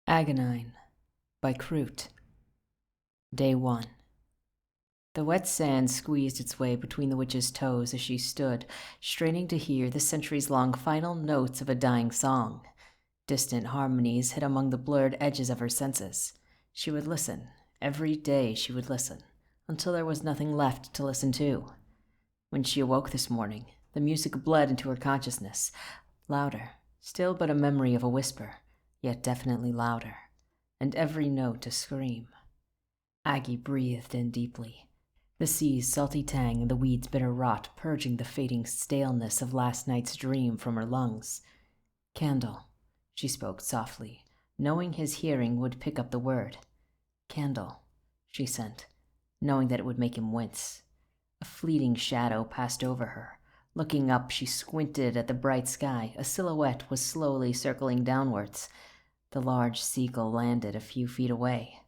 Aganine by Krute. Day 1. The wet sand squeezed its way between the witch's toes as she stood, straining to hear the centuries-long final notes of a dying song. Distant harmonies hid among the blurred edges of her senses. She would listen. Every day she would listen, until there was nothing left to listen to. When she awoke this morning, the music bled into her consciousness, louder, still but a memory of a whisper, yet definitely louder, and every note a scream. Aggie breathed in deeply, the sea's salty tang and the weed's bitter rot purging the fading staleness of last night's dream from her lungs. Candle, she spoke softly, knowing his hearing would pick up the word. Candle, she sent, knowing that it would make him wince. A fleeting shadow passed over her. Looking up, she squinted at the bright sky. A silhouette was slowly circling downwards. The large seagull landed a few feet away.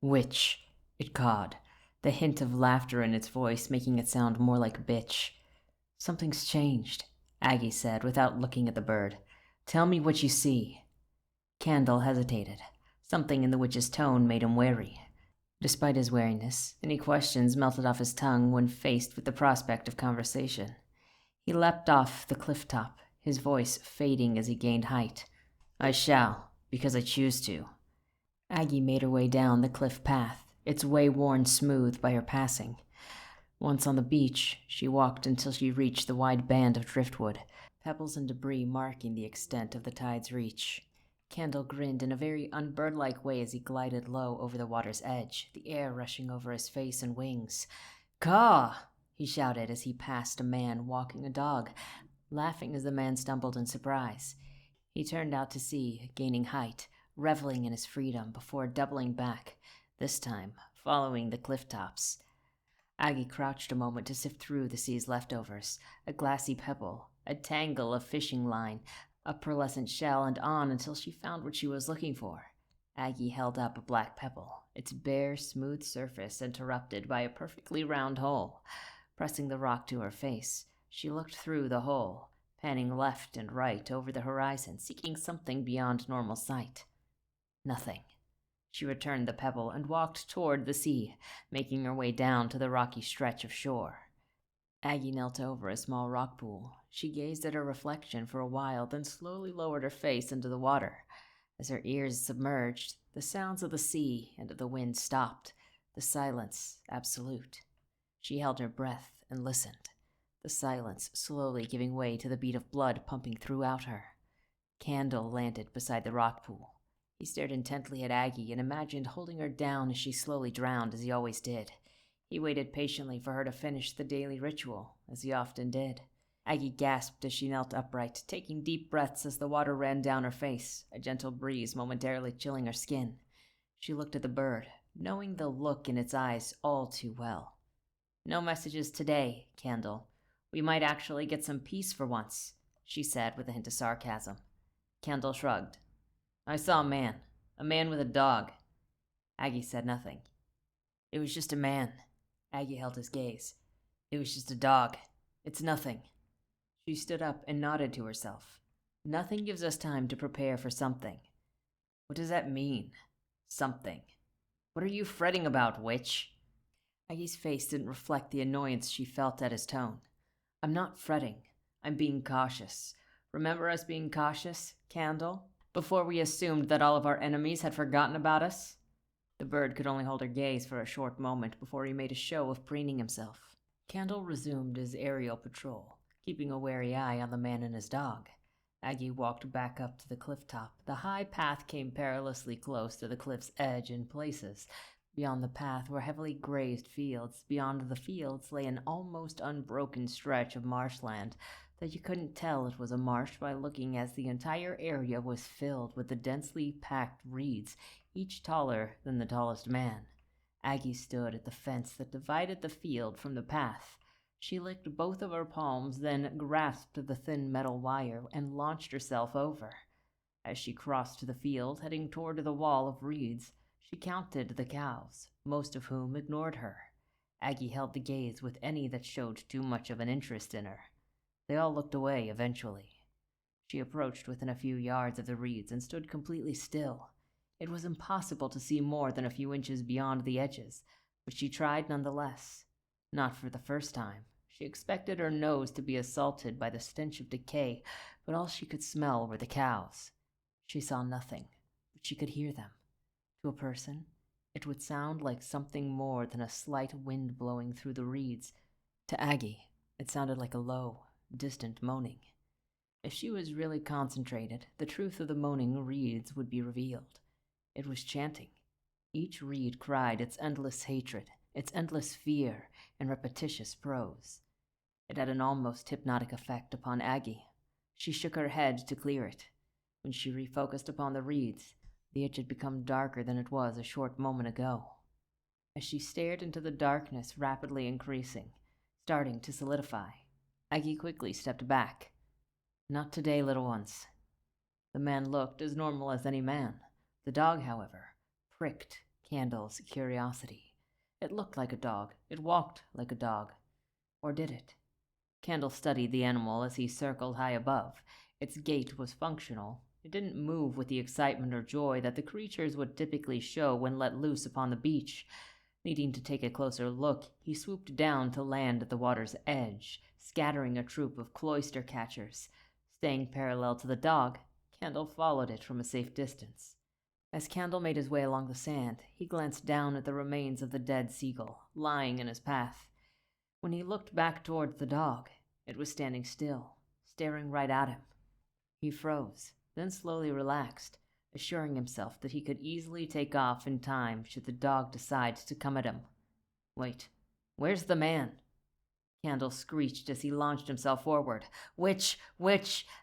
Witch, it cawed, the hint of laughter in its voice making it sound more like bitch. Something's changed, Aggie said without looking at the bird. Tell me what you see. Candle hesitated. Something in the witch's tone made him wary. Despite his wariness, any questions melted off his tongue when faced with the prospect of conversation. He leapt off the cliff top, his voice fading as he gained height. I shall, because I choose to. Aggie made her way down the cliff path, its way worn smooth by her passing. Once on the beach, she walked until she reached the wide band of driftwood, pebbles and debris marking the extent of the tide's reach. Candle grinned in a very unbirdlike way as he glided low over the water's edge, the air rushing over his face and wings. Caw! He shouted as he passed a man walking a dog, laughing as the man stumbled in surprise. He turned out to sea, gaining height, reveling in his freedom before doubling back, this time following the cliff tops. Aggie crouched a moment to sift through the sea's leftovers, a glassy pebble, a tangle of fishing line, a pearlescent shell, and on until she found what she was looking for. Aggie held up a black pebble, its bare, smooth surface interrupted by a perfectly round hole. Pressing the rock to her face, she looked through the hole, panning left and right over the horizon, seeking something beyond normal sight. Nothing. She returned the pebble and walked toward the sea, making her way down to the rocky stretch of shore. Aggie knelt over a small rock pool. She gazed at her reflection for a while, then slowly lowered her face into the water. As her ears submerged, the sounds of the sea and of the wind stopped, the silence absolute. She held her breath and listened, the silence slowly giving way to the beat of blood pumping throughout her. Candle landed beside the rock pool. He stared intently at Aggie and imagined holding her down as she slowly drowned, as he always did. He waited patiently for her to finish the daily ritual, as he often did. Aggie gasped as she knelt upright, taking deep breaths as the water ran down her face, a gentle breeze momentarily chilling her skin. She looked at the bird, knowing the look in its eyes all too well. No messages today, Candle. We might actually get some peace for once, she said with a hint of sarcasm. Candle shrugged. I saw a man with a dog. Aggie said nothing. It was just a man. Aggie held his gaze. It was just a dog. It's nothing. She stood up and nodded to herself. Nothing gives us time to prepare for something. What does that mean? Something. What are you fretting about, witch? Aggie's face didn't reflect the annoyance she felt at his tone. I'm not fretting. I'm being cautious. Remember us being cautious, Candle? Before we assumed that all of our enemies had forgotten about us? The bird could only hold her gaze for a short moment before he made a show of preening himself. Candle resumed his aerial patrol, keeping a wary eye on the man and his dog. Aggie walked back up to the cliff top. The high path came perilously close to the cliff's edge in places. Beyond the path were heavily grazed fields. Beyond the fields lay an almost unbroken stretch of marshland that you couldn't tell it was a marsh by looking, as the entire area was filled with the densely packed reeds, each taller than the tallest man. Aggie stood at the fence that divided the field from the path. She licked both of her palms, then grasped the thin metal wire and launched herself over. As she crossed the field, heading toward the wall of reeds, she counted the cows, most of whom ignored her. Aggie held the gaze with any that showed too much of an interest in her. They all looked away eventually. She approached within a few yards of the reeds and stood completely still. It was impossible to see more than a few inches beyond the edges, but she tried nonetheless. Not for the first time. She expected her nose to be assaulted by the stench of decay, but all she could smell were the cows. She saw nothing, but she could hear them. To a person, it would sound like something more than a slight wind blowing through the reeds. To Aggie, it sounded like a low, distant moaning. If she was really concentrated, the truth of the moaning reeds would be revealed. It was chanting. Each reed cried its endless hatred, its endless fear, in repetitious prose. It had an almost hypnotic effect upon Aggie. She shook her head to clear it. When she refocused upon the reeds, the itch had become darker than it was a short moment ago. As she stared into the darkness rapidly increasing, starting to solidify, Aggie quickly stepped back. Not today, little ones. The man looked as normal as any man. The dog, however, pricked Candle's curiosity. It looked like a dog. It walked like a dog. Or did it? Candle studied the animal as he circled high above. Its gait was functional. It didn't move with the excitement or joy that the creatures would typically show when let loose upon the beach. Needing to take a closer look, he swooped down to land at the water's edge, scattering a troop of cloister catchers. Staying parallel to the dog, Candle followed it from a safe distance. As Candle made his way along the sand, he glanced down at the remains of the dead seagull, lying in his path. When he looked back towards the dog, it was standing still, staring right at him. He froze, then slowly relaxed, assuring himself that he could easily take off in time should the dog decide to come at him. Wait, where's the man? Candle screeched as he launched himself forward. Witch!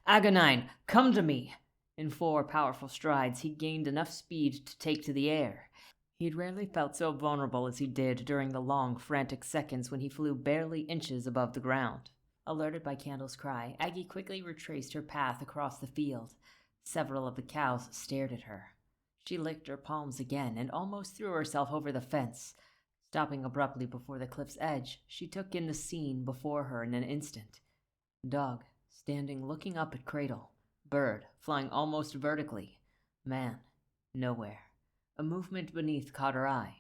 Aganine, come to me! In 4 powerful strides, he gained enough speed to take to the air. He'd rarely felt so vulnerable as he did during the long, frantic seconds when he flew barely inches above the ground. Alerted by Candle's cry, Aggie quickly retraced her path across the field. Several of the cows stared at her. She licked her palms again and almost threw herself over the fence. Stopping abruptly before the cliff's edge, she took in the scene before her in an instant. Dog, standing looking up at cradle. Bird, flying almost vertically. Man, nowhere. A movement beneath caught her eye.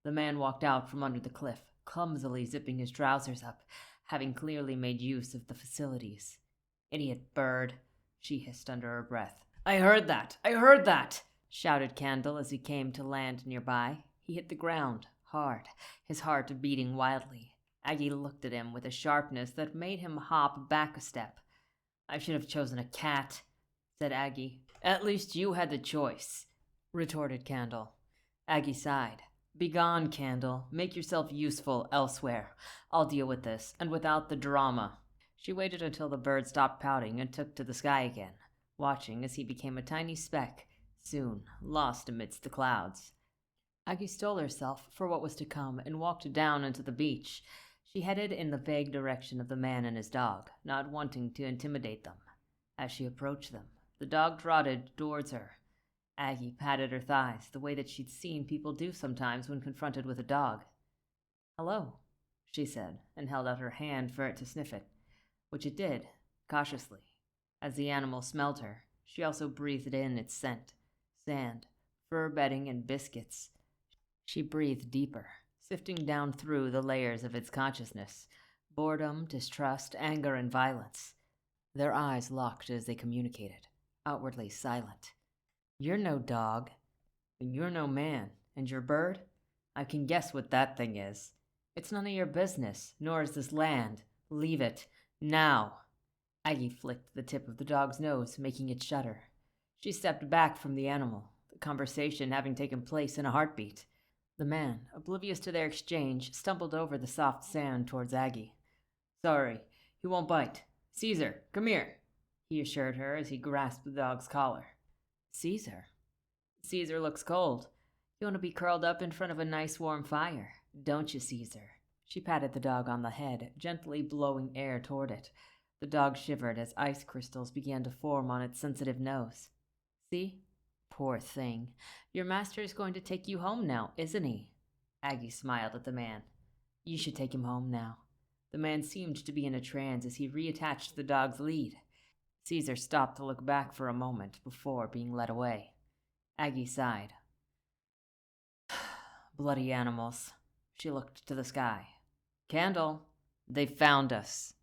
The man walked out from under the cliff, clumsily zipping his trousers up, having clearly made use of the facilities. Idiot bird, she hissed under her breath. I heard that, shouted Candle as he came to land nearby. He hit the ground, hard, his heart beating wildly. Aggie looked at him with a sharpness that made him hop back a step. I should have chosen a cat, said Aggie. At least you had the choice, retorted Candle. Aggie sighed. Begone, Candle. Make yourself useful elsewhere. I'll deal with this, and without the drama. She waited until the bird stopped pouting and took to the sky again, watching as he became a tiny speck, soon lost amidst the clouds. Aggie stole herself for what was to come and walked down into the beach. She headed in the vague direction of the man and his dog, not wanting to intimidate them. As she approached them, the dog trotted towards her. Aggie patted her thighs the way that she'd seen people do sometimes when confronted with a dog. Hello, she said, and held out her hand for it to sniff it, which it did, cautiously. As the animal smelled her, she also breathed in its scent. Sand, fur bedding, and biscuits. She breathed deeper, sifting down through the layers of its consciousness. Boredom, distrust, anger, and violence. Their eyes locked as they communicated, outwardly silent. You're no dog. You're no man. And your bird? I can guess what that thing is. It's none of your business, nor is this land. Leave it. Now. Aggie flicked the tip of the dog's nose, making it shudder. She stepped back from the animal, the conversation having taken place in a heartbeat. The man, oblivious to their exchange, stumbled over the soft sand towards Aggie. Sorry, he won't bite. Caesar, come here, he assured her as he grasped the dog's collar. Caesar? Caesar looks cold. You want to be curled up in front of a nice warm fire, don't you, Caesar? She patted the dog on the head, gently blowing air toward it. The dog shivered as ice crystals began to form on its sensitive nose. See? Poor thing. Your master is going to take you home now, isn't he? Aggie smiled at the man. You should take him home now. The man seemed to be in a trance as he reattached the dog's lead. Caesar stopped to look back for a moment before being led away. Aggie sighed, Bloody animals. She looked to the sky. Candle, they found us.